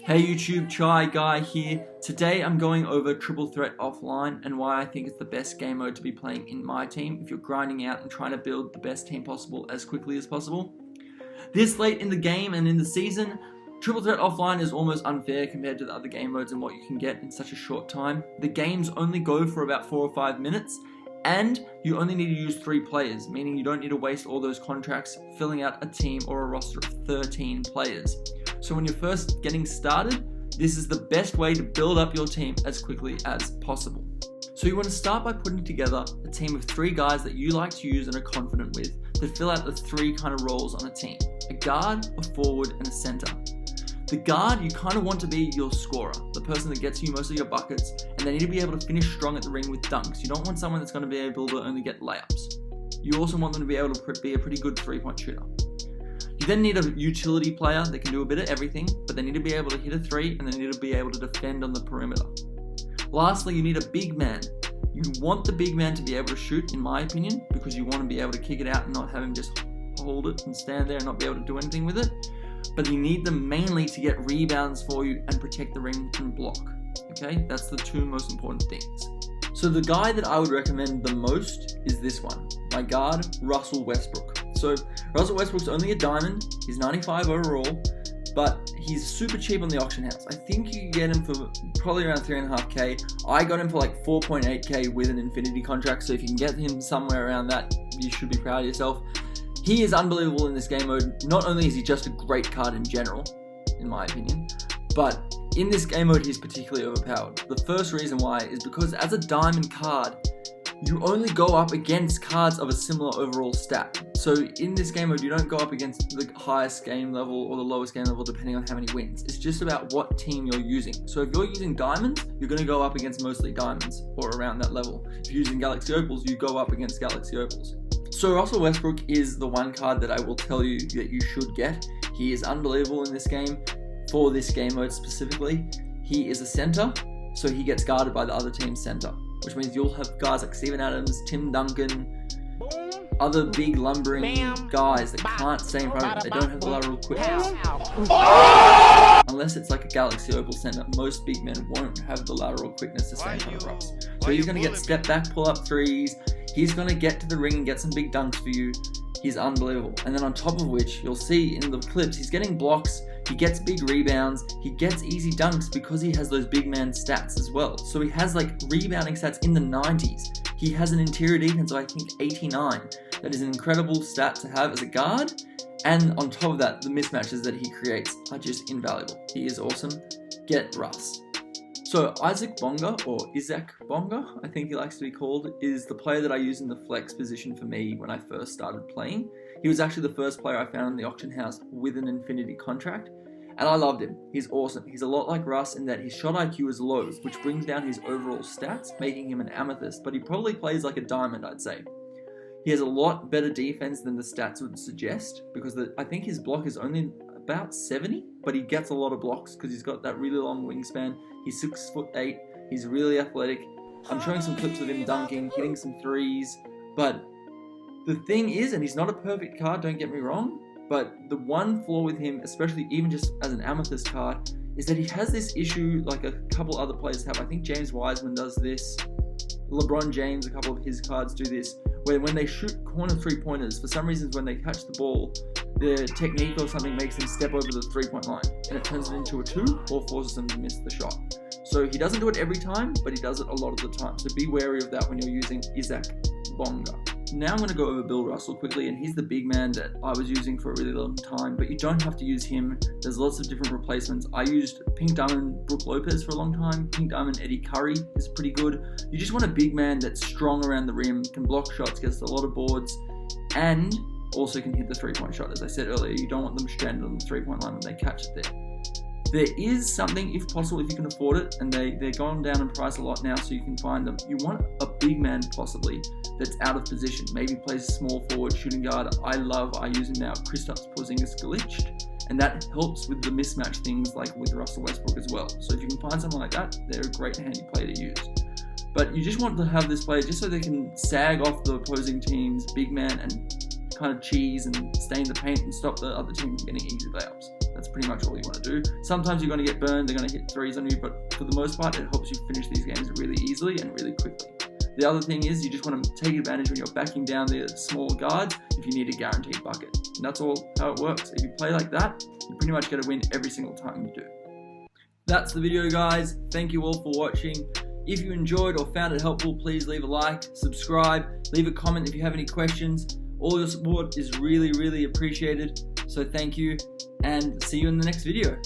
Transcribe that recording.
Hey YouTube, Chai Guy here. Today I'm going over Triple Threat Offline and why I think it's the best game mode to be playing in my team if you're grinding out and trying to build the best team possible as quickly as possible. This late in the game and in the season, Triple Threat Offline is almost unfair compared to the other game modes and what you can get in such a short time. The games only go for about 4 or 5 minutes and you only need to use 3 players, meaning you don't need to waste all those contracts filling out a team or a roster of 13 players. So when you're first getting started, this is the best way to build up your team as quickly as possible. So you want to start by putting together a team of 3 guys that you like to use and are confident with that fill out the 3 kind of roles on a team: a guard, a forward, and a center. The guard, you kind of want to be your scorer, the person that gets you most of your buckets, and they need to be able to finish strong at the ring with dunks. You don't want someone that's going to be able to only get layups. You also want them to be able to be a pretty good 3-point shooter. You then need a utility player that can do a bit of everything, but they need to be able to hit a 3 and they need to be able to defend on the perimeter. Lastly, you need a big man. You want the big man to be able to shoot, in my opinion, because you want to be able to kick it out and not have him just hold it and stand there and not be able to do anything with it. But you need them mainly to get rebounds for you and protect the ring and block. Okay, that's the 2 most important things. So the guy that I would recommend the most is this one, my guard, Russell Westbrook. So Russell Westbrook's only a diamond, he's 95 overall, but he's super cheap on the auction house. I think you can get him for probably around 3.5k. I got him for like 4.8k with an infinity contract, so if you can get him somewhere around that, you should be proud of yourself. He is unbelievable in this game mode. Not only is he just a great card in general, in my opinion, but in this game mode he's particularly overpowered. The first reason why is because as a diamond card, you only go up against cards of a similar overall stat. So in this game mode, you don't go up against the highest game level or the lowest game level depending on how many wins. It's just about what team you're using. So if you're using diamonds, you're going to go up against mostly diamonds or around that level. If you're using Galaxy Opals, you go up against Galaxy Opals. So Russell Westbrook is the one card that I will tell you that you should get. He is unbelievable in this game, for this game mode specifically. He is a center, so he gets guarded by the other team's center, which means you'll have guys like Steven Adams, Tim Duncan, other big lumbering guys that can't stay in front of him. They don't have the lateral quickness. Unless it's like a Galaxy Opal center, most big men won't have the lateral quickness to stay in front of Russ. So he's going to get step back, pull up threes. He's going to get to the ring and get some big dunks for you. He's unbelievable. And then on top of which, you'll see in the clips, he's getting blocks, he gets big rebounds, he gets easy dunks because he has those big man stats as well. So he has like rebounding stats in the 90s. He has an interior defense of I think 89. That is an incredible stat to have as a guard. And on top of that, the mismatches that he creates are just invaluable. He is awesome. Get Russ. So Isaac Bonga, or Isaac Bonga, I think he likes to be called, is the player that I use in the flex position for me when I first started playing. He was actually the first player I found in the auction house with an infinity contract, and I loved him. He's awesome. He's a lot like Russ in that his shot IQ is low, which brings down his overall stats, making him an amethyst, but he probably plays like a diamond, I'd say. He has a lot better defense than the stats would suggest, because I think his block is only about 70, but he gets a lot of blocks because he's got that really long wingspan. He's 6'8", he's really athletic. I'm showing some clips of him dunking, hitting some threes, but the thing is, and he's not a perfect card, don't get me wrong, but the one flaw with him, especially even just as an amethyst card, is that he has this issue like a couple other players have. I think James Wiseman does this, LeBron James, a couple of his cards do this, where when they shoot corner 3-pointers, for some reasons when they catch the ball, the technique or something makes them step over the 3-point line and it turns it into a 2 or forces them to miss the shot. So he doesn't do it every time, but he does it a lot of the time. So be wary of that when you're using Isaac Bonga. Now I'm going to go over Bill Russell quickly, and he's the big man that I was using for a really long time, but you don't have to use him. There's lots of different replacements. I used Pink Diamond Brook Lopez for a long time. Pink Diamond Eddie Curry is pretty good. You just want a big man that's strong around the rim, can block shots, gets a lot of boards, and also can hit the 3-point shot. As I said earlier, you don't want them stranded on the 3-point line when they catch it there. There is something, if possible, if you can afford it, and they're going down in price a lot now, so you can find them. You want a big man, possibly, that's out of position. Maybe plays small forward, shooting guard. I use him now. Kristaps Porzingis glitched, and that helps with the mismatch things like with Russell Westbrook as well. So if you can find something like that, they're a great handy player to use. But you just want to have this player just so they can sag off the opposing team's big man and kind of cheese and stain the paint and stop the other team from getting easy layups. That's pretty much all you want to do. Sometimes you're going to get burned, they're going to hit threes on you, but for the most part, it helps you finish these games really easily and really quickly. The other thing is you just want to take advantage when you're backing down the smaller guards if you need a guaranteed bucket. And that's all how it works. If you play like that, you pretty much get a win every single time you do. That's the video, guys. Thank you all for watching. If you enjoyed or found it helpful, please leave a like, subscribe, leave a comment if you have any questions. All your support is really appreciated. So thank you, and see you in the next video.